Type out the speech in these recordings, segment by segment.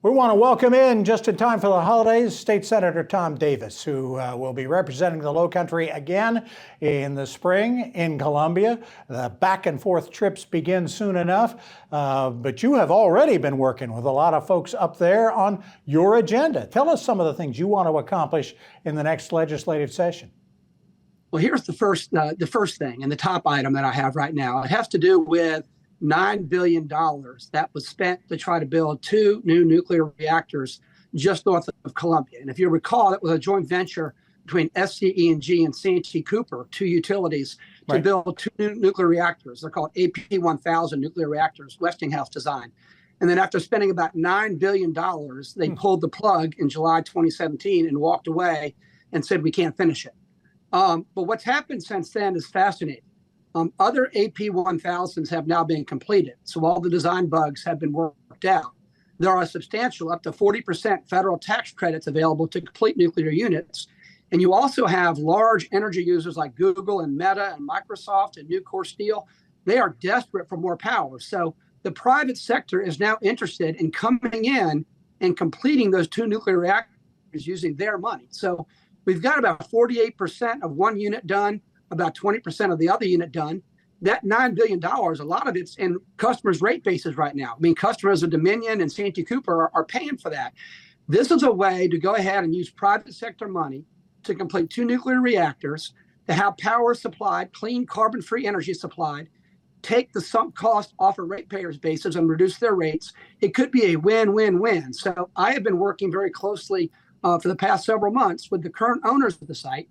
We want to welcome in, just in time for the holidays, State Senator Tom Davis, who will be representing the Lowcountry again in the spring in Columbia. The back and forth trips begin soon enough, but you have already been working with a lot of folks up there on your agenda. Tell us some of the things you want to accomplish in the next legislative session. Well, here's the first thing, and the top item that I have right now. It has to do with $9 billion that was spent to try to build 2 new nuclear reactors just north of Columbia. And if you recall, it was a joint venture between SCE&G and Santee Cooper, 2 utilities, to build 2 new nuclear reactors. They're called AP1000 nuclear reactors, Westinghouse design. And then after spending about $9 billion, they pulled the plug in July 2017 and walked away and said, we can't finish it. But what's happened since then is fascinating. Other AP1000s have now been completed, so all the design bugs have been worked out. There are substantial, up to 40% federal tax credits available to complete nuclear units. And you also have large energy users like Google and Meta and Microsoft and Nucor Steel. They are desperate for more power. So the private sector is now interested in coming in and completing those 2 nuclear reactors using their money. So we've got about 48% of one unit done, about 20% of the other unit done. That $9 billion, a lot of it's in customers' rate bases right now. I mean, customers of Dominion and Santee Cooper are paying for that. This is a way to go ahead and use private sector money to complete 2 nuclear reactors, to have power supplied, clean, carbon-free energy supplied, take the sunk cost off of ratepayers' bases and reduce their rates. It could be a win-win-win. So I have been working very closely for the past several months with the current owners of the site,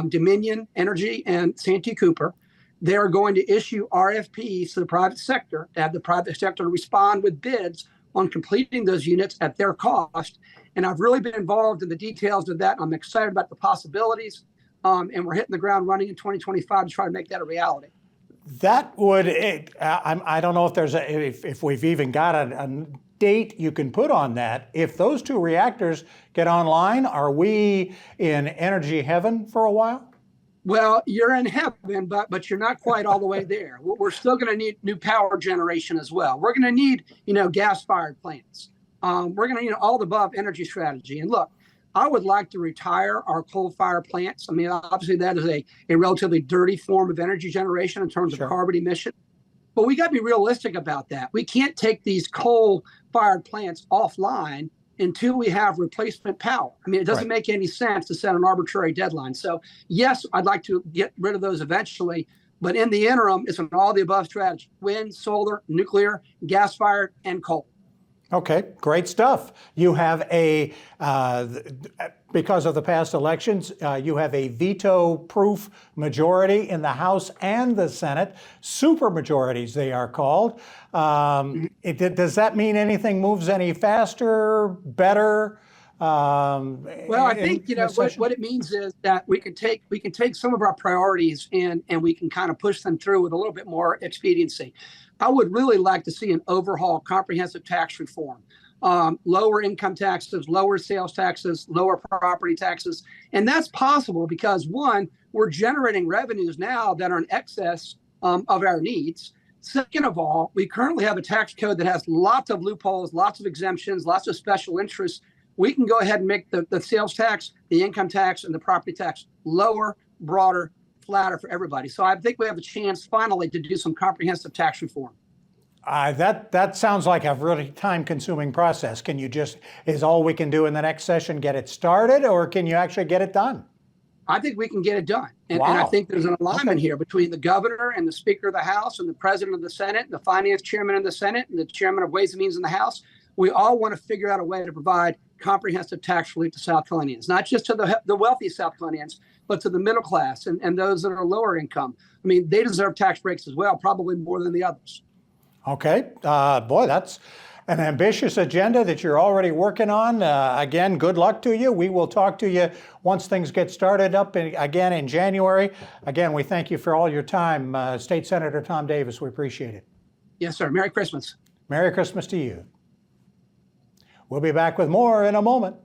Dominion Energy and Santee Cooper. They are going to issue RFPs to the private sector to have the private sector respond with bids on completing those units at their cost. And I've really been involved in the details of that. I'm excited about the possibilities, and we're hitting the ground running in 2025 to try to make that a reality. That would, I don't know if there's if we've even got a date you can put on that. If those 2 reactors get online, are we in energy heaven for a while? Well, you're in heaven, but you're not quite all the way there. We're still going to need new power generation as well. We're going to need, gas-fired plants. We're going to need all the above energy strategy. And look, I would like to retire our coal-fired plants. I mean, obviously that is a relatively dirty form of energy generation in terms of carbon emission. But we got to be realistic about that. We can't take these coal-fired plants offline until we have replacement power. I mean, it doesn't make any sense to set an arbitrary deadline. So yes, I'd like to get rid of those eventually, but in the interim, it's an all the above strategy: wind, solar, nuclear, gas-fired, and coal. Okay, great stuff. You have because of the past elections, you have a veto-proof majority in the House and the Senate. Super majorities, they are called. Does that mean anything moves any faster, better? Well, I think what it means is that we can take some of our priorities and we can kind of push them through with a little bit more expediency. I would really like to see an overhaul comprehensive tax reform, lower income taxes, lower sales taxes, lower property taxes. And that's possible because, one, we're generating revenues now that are in excess of our needs. Second of all, we currently have a tax code that has lots of loopholes, lots of exemptions, lots of special interests. We can go ahead and make the sales tax, the income tax, and the property tax lower, broader, flatter for everybody. So I think we have a chance finally to do some comprehensive tax reform. That sounds like a really time-consuming process. Is all we can do in the next session get it started, or can you actually get it done? I think we can get it done. And I think there's an alignment here between the governor and the Speaker of the House and the President of the Senate, and the Finance Chairman of the Senate, and the Chairman of Ways and Means in the House. We all want to figure out a way to provide comprehensive tax relief to South Carolinians, not just to the wealthy South Carolinians, but to the middle class and those that are lower income. I mean, they deserve tax breaks as well, probably more than the others. Okay. Boy, that's an ambitious agenda that you're already working on. Again, good luck to you. We will talk to you once things get started up again in January. Again, we thank you for all your time. State Senator Tom Davis, we appreciate it. Yes, sir. Merry Christmas. Merry Christmas to you. We'll be back with more in a moment.